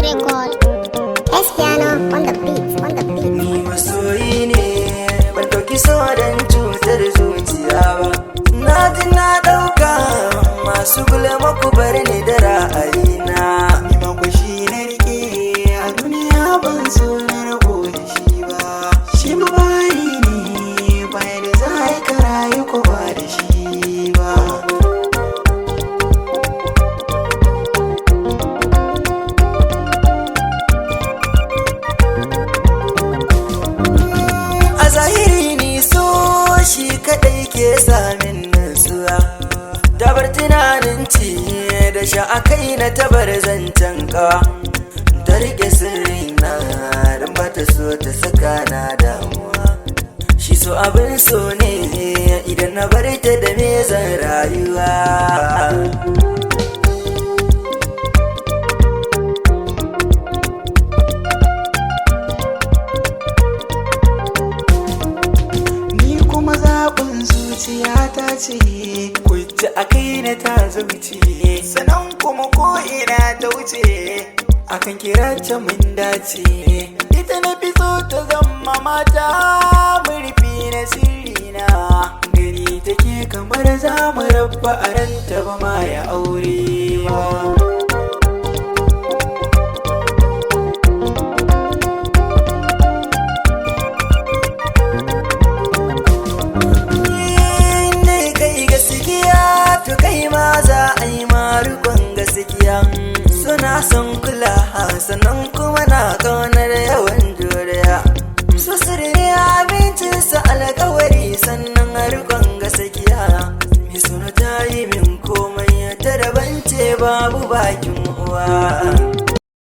record. S piano on the beat, on the beat. Ni masoyi ne, ban ɗauki so don cutar zuciya ba. Na ji na ɗauka masu gulma ku bar ni da ra'ayina. Ni makwashi na rike a duniya ban so na rabo da shi ba. Shi ma bayi ne, bayan da za a yi karayu ko ba da shi ba. A zahiri ni so shi kadai ke samin nutsuwa. Dabar tunanin ci da sha'akai na tabar zancen kawa. Ta rike sirrina don ba ta so ta saka na damuwa. Shi so abin so ne idan na bar ta da me zan rayuwa. Zuciyata ce kuce a kai na ta zuci sanan kuma ko ina ta wuce akan kira ta mun dace ita na fi so ta zama mata murfi na sirrina gani take kamar za mu rabba a ranta ba ma ya aure ba. To kai ma za a yi marukon gaskiya suna son kula sannan kuma na kaunar yawan juriya su sirri abincinsa alkawari sannan rukon gaskiya mai suna ta yi min komai ta dabance babu bakin uwa.